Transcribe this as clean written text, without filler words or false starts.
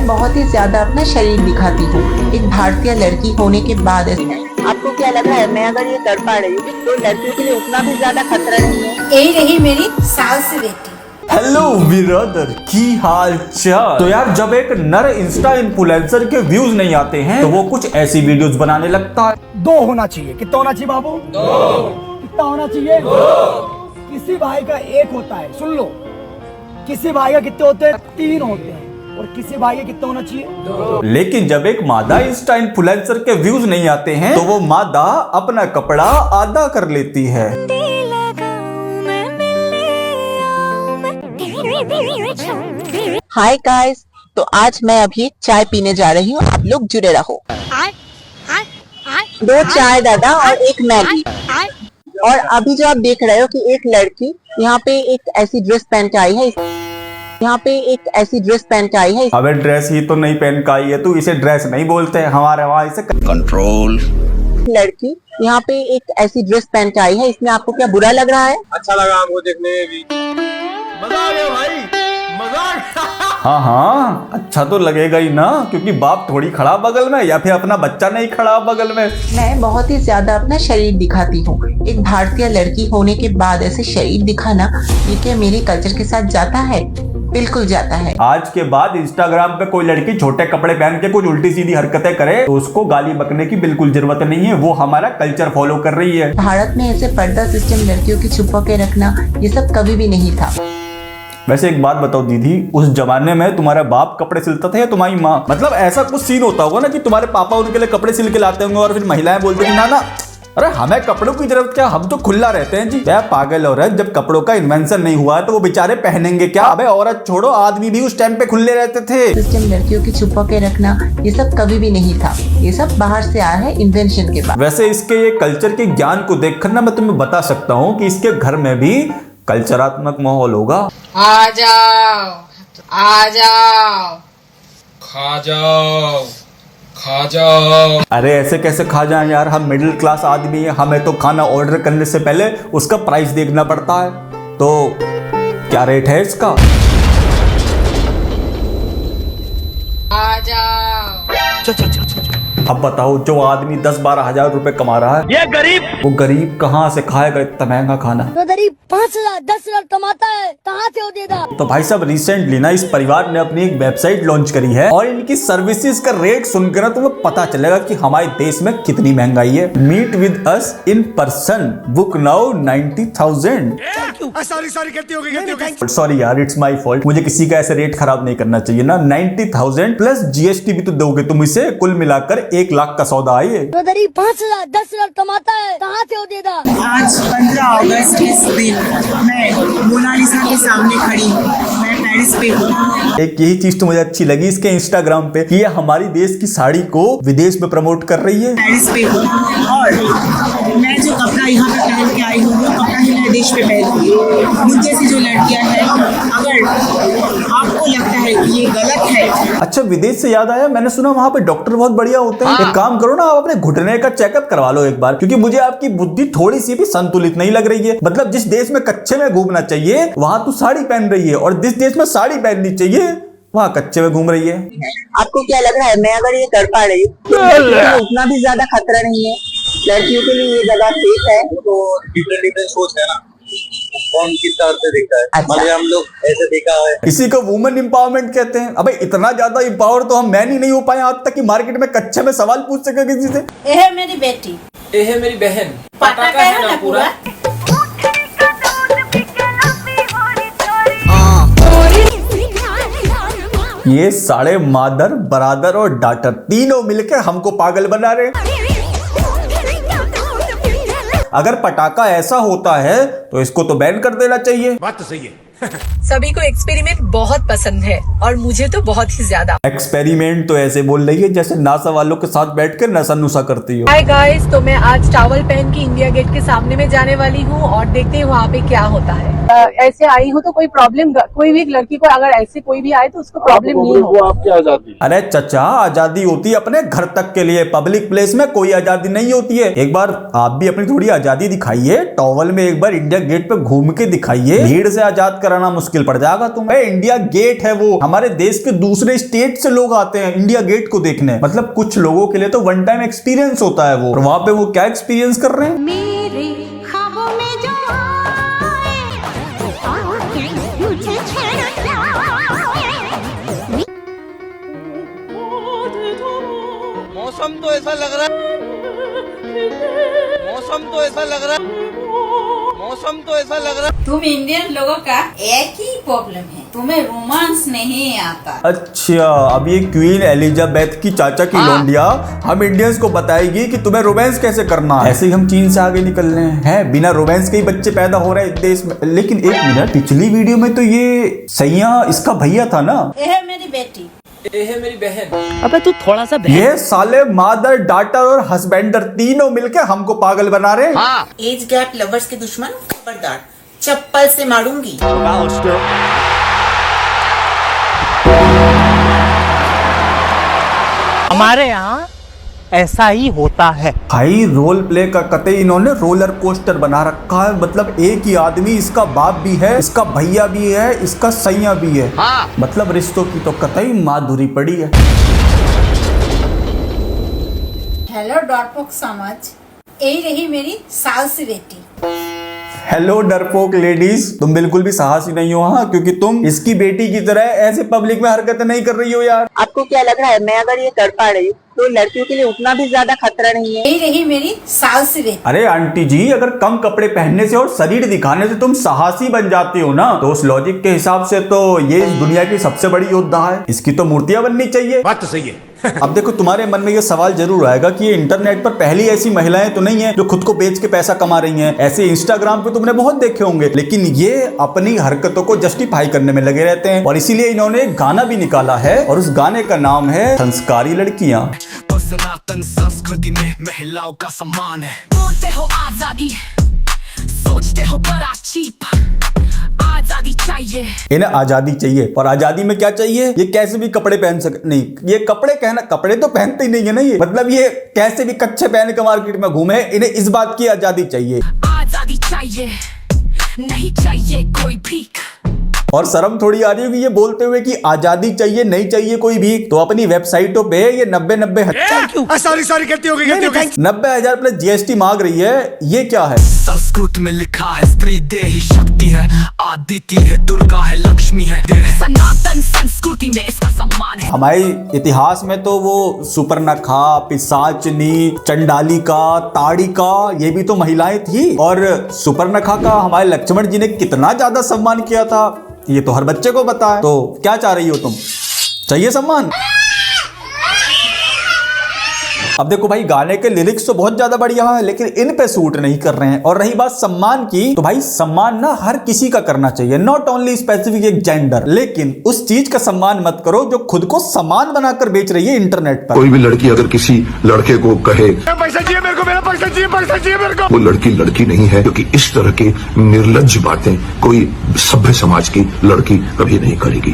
मैं बहुत ही ज्यादा अपना शरीर दिखाती हूँ एक भारतीय लड़की होने के बाद। आपको क्या लग रहा है मैं अगर ये कर पा रही हूँ तो लड़कियों के लिए उतना भी ज्यादा खतरा नहीं है। यही रही मेरी सास बेटी। हेलो ब्रदर, की हाल चाल। तो यार जब एक नर इंस्टा इन्फ्लुएंसर के व्यूज नहीं आते हैं तो वो कुछ ऐसी वीडियोस बनाने लगता है। 2 होना चाहिए। कितना होना चाहिए बाबू? 2। कितना होना चाहिए? 2। किसी भाई का 1 होता है, सुन लो। किसी भाई का कितने होते हैं? 3 होते हैं। और किसी भाई का कितना होना चाहिए? 2। लेकिन जब एक मादा इंस्टा इन्फ्लुएंसर के व्यूज नहीं आते हैं तो वो मादा अपना कपड़ा आधा कर लेती है। हाय गाइस, तो आज मैं अभी चाय पीने जा रही हूँ, आप लोग जुड़े रहो। 2 चाय दादा और 1 मैगी। और अभी जो आप देख रहे हो कि एक लड़की यहाँ पे एक ऐसी ड्रेस पहन के आई है, अबे ड्रेस ही तो नहीं पहन के आई है, तू इसे ड्रेस नहीं बोलते, हमारे वहाँ इसे कंट्रोल। लड़की यहाँ पे एक ऐसी ड्रेस पहन के आई है, इसमें आपको क्या बुरा लग रहा है? अच्छा लगा हमको देखने में भी। मजा आ गया भाई, मजा आ गया। हाँ, अच्छा तो लगेगा ही ना, क्योंकि बाप थोड़ी खड़ा बगल में या फिर अपना बच्चा नहीं खड़ा बगल में। मैं बहुत ही ज्यादा अपना शरीर दिखाती हूँ एक भारतीय लड़की होने के बाद। ऐसे शरीर दिखाना ये क्या मेरे कल्चर के साथ जाता है? बिल्कुल जाता है। आज के बाद इंस्टाग्राम पे कोई लड़की छोटे कपड़े पहन के कुछ उल्टी सीधी हरकतें करे तो उसको गाली बकने की बिल्कुल जरूरत नहीं है, वो हमारा कल्चर फॉलो कर रही है। भारत में ऐसे पर्दा सिस्टम लड़कियों की छुपा के रखना ये सब कभी भी नहीं था। वैसे एक बात बताओ दीदी, उस जमाने में तुम्हारा बाप कपड़े सिलता था या तुम्हारी माँ? मतलब ऐसा कुछ सीन होता होगा ना कि तुम्हारे पापा उनके लिए कपड़े सिल के लाते होंगे और फिर महिलाएं बोलती हैं ना अरे हमें कपड़ों की जरूरत क्या, हम तो खुला रहते हैं जी। क्या पागल औरत, जब कपड़ों का इन्वेंशन नहीं हुआ तो वो बेचारे पहनेंगे क्या? अबे औरत छोड़ो, आदमी भी उस टाइम पे खुले रहते थे। सिस्टम लड़कियों की छुपा के रखना ये सब कभी भी नहीं था, ये सब बाहर से आया है इन्वेंशन के बाद। वैसे इसके ये कल्चर के ज्ञान को देखकर ना मैं तुम्हें बता सकता हूँ कि इसके घर में भी कल्चरात्मक माहौल होगा। आ जाओ, आ जाओ, खा जाओ, खा जाओ। अरे ऐसे कैसे खा जाएं यार, हम मिडिल क्लास आदमी हैं, हमें तो खाना ऑर्डर करने से पहले उसका प्राइस देखना पड़ता है। तो क्या रेट है इसका? आ जाओ। अब बताओ, जो आदमी 10-12 हजार रुपए कमा रहा है, ये गरीब, वो गरीब कहाँ से खाएगा इतना महंगा खाना? तो गरीब 5,000-10,000 कमाता है, कहाँ से वो देगा? तो भाई साहब रिसेंटली ना इस परिवार ने अपनी एक वेबसाइट लॉन्च करी है और इनकी सर्विसेज का रेट सुनकर ना तुम्हें पता चलेगा कि हमारे देश में कितनी महंगाई है। Meet with us in person, book now 90,000। Sorry यार, इट्स माय फॉल्ट, मुझे किसी का ऐसे रेट खराब नहीं करना चाहिए ना। 90,000 प्लस जीएसटी भी तो दोगे तुम इसे, कुल मिलाकर 1 लाख का सौदा है ये। तो गरीब 5,000-10,000 कमाता है, कहाँ से वो देगा? आज 15 अगस्त इस दिन मैं मोनालिसा के सामने खड़ी हूँ। मैं पेरिस पे हूँ। एक यही चीज तो मुझे अच्छी लगी इसके इंस्टाग्राम पे कि ये हमारी देश की साड़ी को विदेश में प्रमोट कर रही है। पेरिस पे हूँ और मैं जो कपड़ा यहाँ पे पहन के आई हूँ वो कपड़ा ही मैं देश पे पहनती हूँ। मुझ जैसी जो लड़कियाँ हैं, अगर आपको लगता है कि ये गलत है। अच्छा, विदेश से याद आया, मैंने सुना वहाँ पे डॉक्टर बहुत बढ़िया होते हैं। एक काम करो ना, आप अपने घुटने का चेकअप करवा लो एक बार, क्योंकि मुझे आपकी बुद्धि थोड़ी सी भी संतुलित नहीं लग रही है। मतलब जिस देश में कच्चे में घूमना चाहिए वहां तू साड़ी पहन रही है, और जिस देश में साड़ी पहननी चाहिए वहाँ कच्चे में घूम रही है। आपको क्या लग रहा है मैं अगर ये कर पा रही हूँ तो उतना भी ज्यादा खतरा नहीं है, लड़कियों के लिए ये जगह सेफ है। तो डिफरेंट सोच है ना, कौन किस तरह से देखता है। अच्छा। मतलब हम लोग ऐसे देखा है, इसी को वुमेन एम्पावरमेंट कहते हैं। अबे इतना ज्यादा एम्पावर तो हम मैन ही नहीं हो पाए आज तक कि मार्केट में कच्चे में सवाल पूछ सके किसी से। ये है मेरी बेटी, ये है मेरी बहन, पटाखा है ना पूरा। ये सारे मादर, बरादर और डाटर तीनों मिलकर हमको पागल बना रहे। अगर पटाखा ऐसा होता है तो इसको तो बैन कर देना चाहिए। बात तो सही है। सभी को एक्सपेरिमेंट बहुत पसंद है और मुझे तो बहुत ही ज्यादा। एक्सपेरिमेंट तो ऐसे बोल रही है जैसे नासा वालों के साथ बैठकर नशा नुशा करती हो। हाय गाइस, तो मैं आज टॉवल पहन के इंडिया गेट के सामने में जाने वाली हूँ और देखते हैं वहाँ पे क्या होता है। ऐसे आई हूँ तो कोई प्रॉब्लम, कोई भी लड़की को अगर ऐसे कोई भी आए तो उसको प्रॉब्लम नहीं हो। आपकी आजादी। अरे चचा, आजादी होती है अपने घर तक के लिए, पब्लिक प्लेस में कोई आजादी नहीं होती है। एक बार आप भी अपनी थोड़ी आजादी दिखाइए, टॉवल में एक बार इंडिया गेट पे घूम के दिखाइए, भीड़ से आजाद कराना मुश्किल पड़ जाएगा तुम्हें। इंडिया गेट है वो, हमारे देश के दूसरे स्टेट से लोग आते हैं इंडिया गेट को देखने। मतलब कुछ लोगों के लिए तो वन टाइम एक्सपीरियंस होता है वो, और वहां पे वो क्या एक्सपीरियंस कर रहे हैं। मेरे ख्वाबों में जो आए, मुझे छेड़ा मौसम तो ऐसा लग रहा है, मौसम तो ऐसा लग रहा है, मौसम तो ऐसा लग रहा है। तुम इंडियन लोगों का एक ही प्रॉब्लम है, तुम्हें रोमांस नहीं आता। अच्छा, अब ये क्वीन एलिजाबेथ की चाचा की लौंडिया हम इंडियंस को बताएगी कि तुम्हें रोमांस कैसे करना है। ऐसे ही हम चीन से आगे निकल रहे हैं, बिना रोमांस के ही बच्चे पैदा हो रहे हैं देश में। लेकिन एक मिनट, पिछली वीडियो में तो ये सैया इसका भैया था ना। ये है मेरी बेटी, अबे तू थोड़ा सा ये साले मादर, डाटर और हस्बैंडर तीनों मिलके हमको पागल बना रहे हैं। एज गैप लवर्स के दुश्मन खबरदार, चप्पल से मारूंगी। हमारे यहाँ ऐसा ही होता है। भाई रोल प्ले का कतई इन्होंने रोलर कोस्टर बना रखा है। मतलब एक ही आदमी, इसका बाप भी है, इसका भैया भी है, इसका सैया भी है। मतलब रिश्तों की तो कतई माधुरी पड़ी है। हेलो डॉटपोक समझ, यही रही मेरी सास बेटी। हेलो डरपोक लेडीज, तुम बिल्कुल भी साहसी नहीं हो, हाँ, क्योंकि तुम इसकी बेटी की तरह ऐसे पब्लिक में हरकतें नहीं कर रही हो यार। आपको क्या लग रहा है, मैं अगर ये तड़पा रही हूँ तो लड़कियों के लिए उतना भी ज्यादा खतरा नहीं है? यही रही मेरी सास बेटी। अरे आंटी जी, अगर कम कपड़े पहनने से और शरीर दिखाने से तुम साहसी बन जाती हो ना, तो उस लॉजिक के हिसाब से तो ये इस दुनिया की सबसे बड़ी योद्धा है। इसकी तो मूर्तियां बननी चाहिए। बात तो सही है। अब देखो, तुम्हारे मन में ये सवाल जरूर आएगा कि ये इंटरनेट पर पहली ऐसी महिलाएं तो नहीं है जो खुद को बेच के पैसा कमा रही हैं। ऐसे इंस्टाग्राम पे तुमने बहुत देखे होंगे, लेकिन ये अपनी हरकतों को जस्टिफाई करने में लगे रहते हैं। और इसीलिए इन्होंने एक गाना भी निकाला है, और उस गाने का नाम है संस्कारी लड़कियां। सनातन संस्कृति में महिलाओं का सम्मान है। बोलते हो आजादी, सोचते हो बड़ा चीप, आजादी चाहिए। इन्हें आजादी चाहिए, और आजादी में क्या चाहिए? ये कैसे भी कपड़े पहन सके नहीं, ये कपड़े कहना, कपड़े तो पहनते ही नहीं है ना ये। मतलब ये कैसे भी कच्चे पहन के मार्केट में घूमे, इन्हें इस बात की आजादी चाहिए। आजादी चाहिए, नहीं चाहिए कोई भीख। और शर्म थोड़ी आ रही होगी ये बोलते हुए कि आजादी चाहिए, नहीं चाहिए कोई भी। तो अपनी वेबसाइटों पे ये 90,000 सारी गलती हो गई, 90,000 प्लस जीएसटी मांग रही है। ये क्या है? संस्कृत में लिखा है स्त्री देही शक्ति है, आदित्य है, दुर्गा है, लक्ष्मी है। सनातन संस्कृति में इसका सम्मान है। हमारे इतिहास में तो वो सुपर्णखा, पिशाचनी, चंडालिका, ताड़िका, ये भी तो महिलाएं थी। और सुपर्णखा का हमारे लक्ष्मण जी ने कितना ज्यादा सम्मान किया था, ये तो हर बच्चे को पता है। तो क्या चाह रही हो तुम? चाहिए सम्मान? अब देखो भाई, गाने के लिरिक्स तो बहुत ज्यादा बढ़िया है, लेकिन इन पे सूट नहीं कर रहे हैं। और रही बात सम्मान की, तो भाई सम्मान ना हर किसी का करना चाहिए, नॉट ओनली स्पेसिफिक एक जेंडर। लेकिन उस चीज का सम्मान मत करो जो खुद को सामान बनाकर बेच रही है इंटरनेट पर। कोई भी लड़की अगर किसी लड़के को कहे पैसा चाहिए मेरे को, मेरा पैसा चाहिए, पैसा चाहिए मेरे को, वो लड़की लड़की नहीं है, क्योंकि इस तरह की निर्लज्ज बातें कोई सभ्य समाज की लड़की कभी नहीं करेगी।